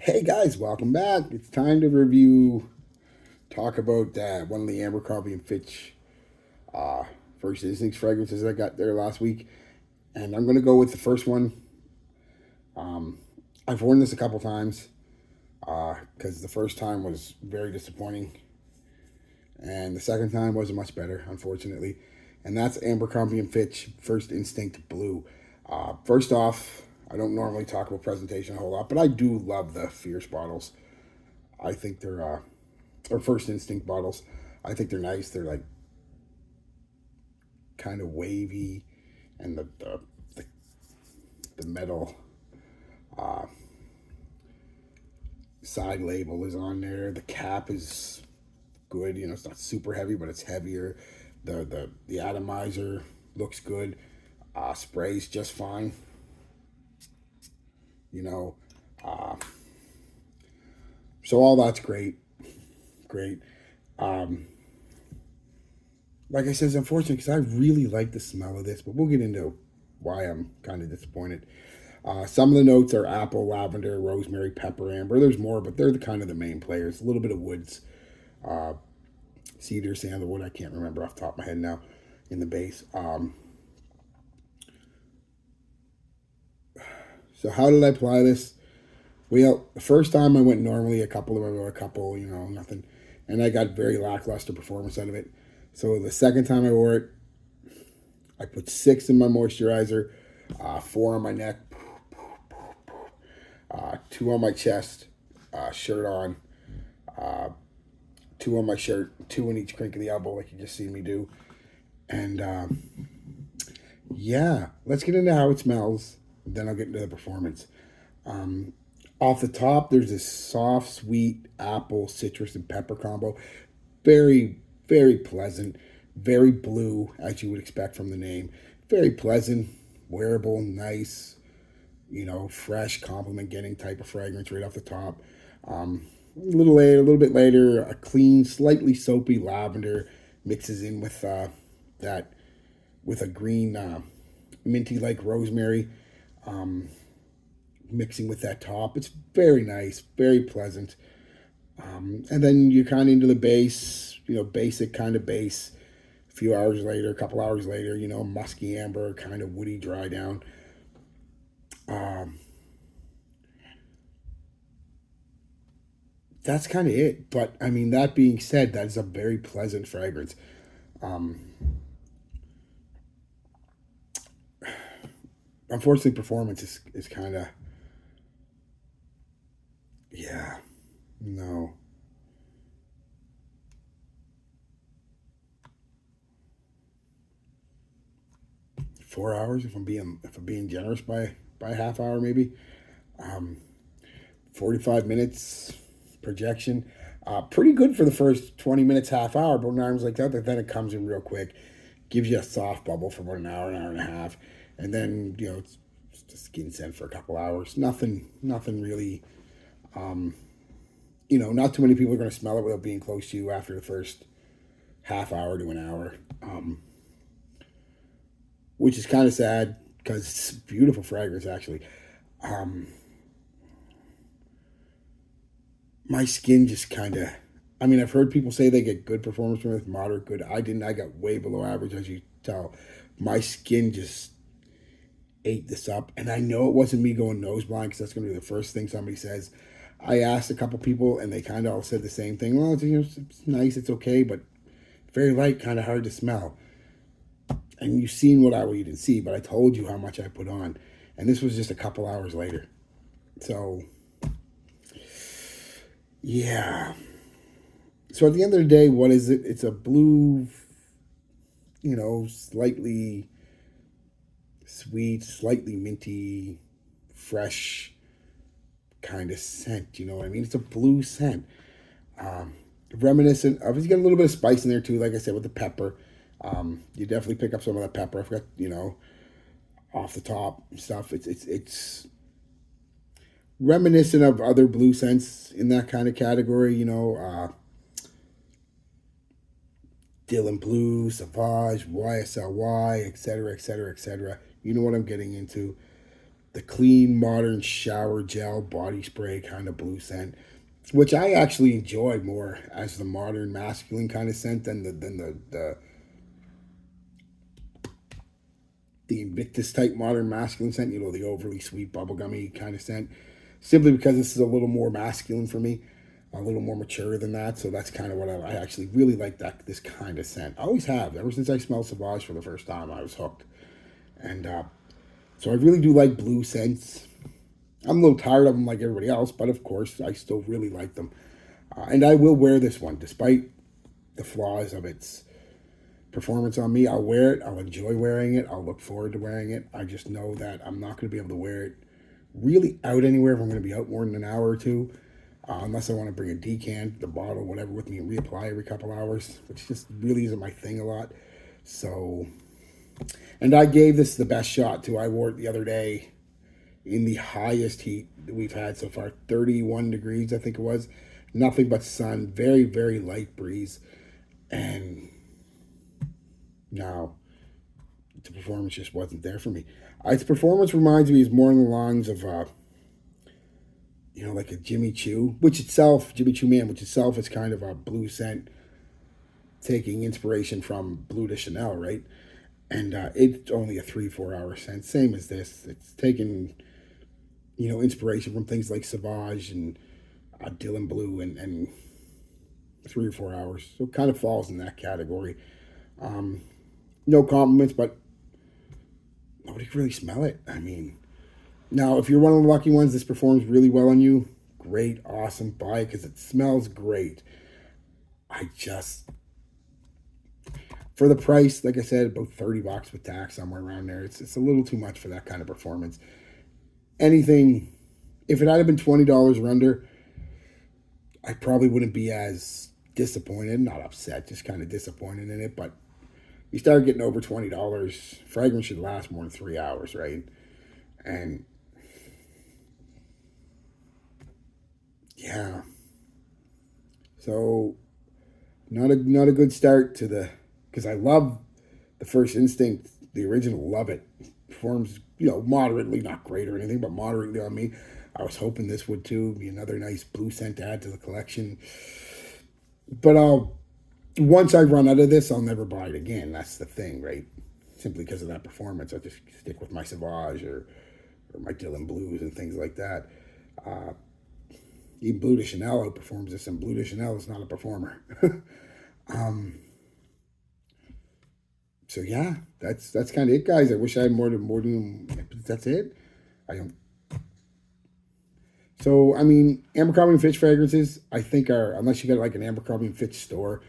Hey guys, welcome back. It's time to talk about one of the Abercrombie and Fitch uh, first instincts fragrances I got there last week, and I'm gonna go with the first one. Um, I've worn this a couple times because the first time was very disappointing, and the second time wasn't much better, unfortunately. And that's Abercrombie and Fitch First Instinct Blue. First off, I don't normally talk about presentation a whole lot, but I do love the Fierce bottles. I think they're or First Instinct bottles. I think they're nice. They're like kind of wavy, and the metal uh, side label is on there. The cap is good. You know, it's not super heavy, but it's heavier. The atomizer looks good. Sprays just fine. You know, uh, so all that's great. Great. Um, like I said, it's unfortunate because I really like the smell of this, but we'll get into why I'm kind of disappointed. Some of the notes are apple, lavender, rosemary, pepper, amber. There's more, but they're the kind of the main players. A little bit of woods, uh, cedar, sandalwood. I can't remember off the top of my head now in the base. So how did I apply this? Well, the first time I went normally, a couple, nothing, and I got very lackluster performance out of it. So the second time I wore it, I put 6 in my moisturizer, 4 on my neck, 2 on my chest, shirt on, uh, 2 on my shirt, 2 in each crink of the elbow, like you just seen me do. And yeah, let's get into how it smells. Then I'll get into the performance. Um, Off the top, there's this soft, sweet apple, citrus, and pepper combo. Very, very pleasant. Very blue, as you would expect from the name. Very pleasant, wearable, nice, fresh, compliment getting type of fragrance right off the top. A little bit later, a clean, slightly soapy lavender mixes in with that with a green minty like rosemary, um, mixing with that top. It's very nice, very pleasant. And then you're kind of into the base, basic kind of base. A few hours later, a couple hours later, musky amber, kind of woody dry down. Um, that's kind of it. But I mean, that being said, that is a very pleasant fragrance. Um, Unfortunately, performance is kind of, yeah, no. 4 hours if I'm being generous by a half hour maybe. Um, 45 minutes projection. Pretty good for the first 20 minutes, half hour, but when arms like that, but then it comes in real quick, gives you a soft bubble for about an hour and a half, and then it's just skin scent for a couple hours. Nothing really. Um, Not too many people are going to smell it without being close to you after the first half hour to an hour, which is kind of sad because it's beautiful fragrance actually. Um, my skin just kind of. I mean, I've heard people say they get good performance from it, moderate good. I didn't. I got way below average, as you tell. My skin just ate this up, and I know it wasn't me going nose blind because that's going to be the first thing somebody says. I asked a couple people, and they kind of all said the same thing. Well, it's nice, it's okay, but very light, kind of hard to smell. And you've seen well, you didn't see, but I told you how much I put on, and this was just a couple hours later. So, yeah. So at the end of the day, what is it? It's a blue, slightly sweet, slightly minty, fresh kind of scent. You know what I mean? It's a blue scent. Reminiscent of, it's got a little bit of spice in there too, like I said, with the pepper. You definitely pick up some of that pepper. I forgot, off the top stuff. It's reminiscent of other blue scents in that kind of category. Dylan Blue, Savage, YSLY, etc., etc., etc. You know what I'm getting into. the clean, modern shower gel body spray kind of blue scent, which I actually enjoy more as the modern masculine kind of scent than the Invictus type modern masculine scent, you know, the overly sweet bubblegummy kind of scent, simply because this is a little more masculine for me, a little more mature than that. So that's kind of what I actually really like, that this kind of scent. I always have. Ever since I smelled Sauvage for the first time, I was hooked. And so I really do like blue scents. I'm a little tired of them like everybody else, but of course, I still really like them. And I will wear this one, despite the flaws of its performance on me. I'll wear it. I'll enjoy wearing it. I'll look forward to wearing it. I just know that I'm not going to be able to wear it really out anywhere if I'm going to be out more than an hour or two, unless I want to bring a decant, the bottle, whatever with me and reapply every couple hours, which just really isn't my thing a lot. So, and I gave this the best shot too. I wore it the other day in the highest heat that we've had so far, 31 degrees, I think it was. Nothing but sun, very, very light breeze. And now, the performance just wasn't there for me. Its performance reminds me is more along the lines of, you know, like a Jimmy Choo, Jimmy Choo Man, which itself is kind of a blue scent, taking inspiration from Blue de Chanel, right? And it's only a 3-4 hour scent, same as this. It's taken, you know, inspiration from things like Sauvage and Dylan Blue and 3 or 4 hours. So it kind of falls in that category. No compliments, but nobody can really smell it. I mean, now if you're one of the lucky ones, this performs really well on you. Great, awesome, buy it because it smells great. For the price, like I said, about $30 with tax, somewhere around there. It's a little too much for that kind of performance. Anything, if it had been $20 or under, I probably wouldn't be as disappointed, not upset, just kind of disappointed in it. But you start getting over $20, fragrance should last more than 3 hours, right? And yeah, so not a good start to the, because I love the First Instinct, the original, love it. Performs, you know, moderately, not great or anything, but moderately on me. I was hoping this would too, be another nice blue scent to add to the collection. But once I run out of this, I'll never buy it again. That's the thing, right? Simply because of that performance. I'll just stick with my Sauvage or my Dylan Blues and things like that. Even Blue de Chanel outperforms this, and Blue de Chanel is not a performer. So yeah, that's kind of it, guys. I wish I had more than that's it. I don't. So I mean, Abercrombie and Fitch fragrances, I think are, unless you got like an Abercrombie and Fitch store,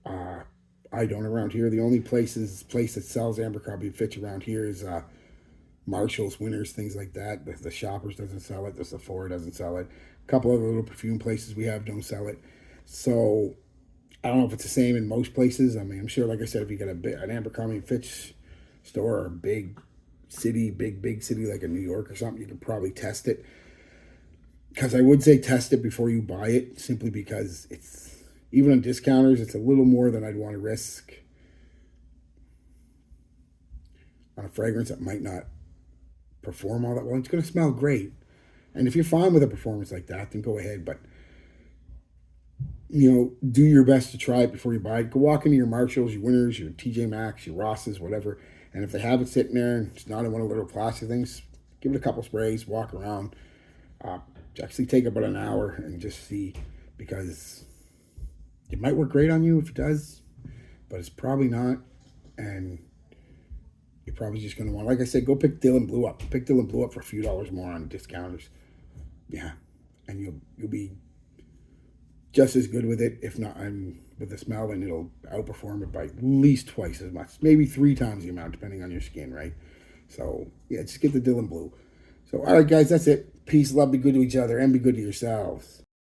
I don't around here. The only place that sells Abercrombie and Fitch around here is Marshall's, Winners, things like that. The Shoppers doesn't sell it. The Sephora doesn't sell it. A couple other little perfume places we have don't sell it. So I don't know if it's the same in most places. I mean, I'm sure, like I said, if you got an Abercrombie and Fitch store or a big city like a New York or something, you can probably test it. Because I would say test it before you buy it, simply because it's, even on discounters, it's a little more than I'd want to risk on a fragrance that might not perform all that well. It's going to smell great. And if you're fine with a performance like that, then go ahead. But, you know, do your best to try it before you buy it. Go walk into your Marshalls, your Winners, your TJ Maxx, your Rosses, whatever. And if they have it sitting there and it's not in one of the little plastic things, give it a couple sprays, walk around. Actually take about an hour and just see, because it might work great on you if it does, but it's probably not. And you're probably just going to want, like I said, go pick Dylan Blue up. Pick Dylan Blue up for a few dollars more on discounters. Yeah. And you'll be just as good with it, if not with the smell, and it'll outperform it by at least twice as much, maybe 3 times the amount, depending on your skin, right? So, yeah, just get the Dylan Blue. So, all right, guys, that's it. Peace, love, be good to each other, and be good to yourselves.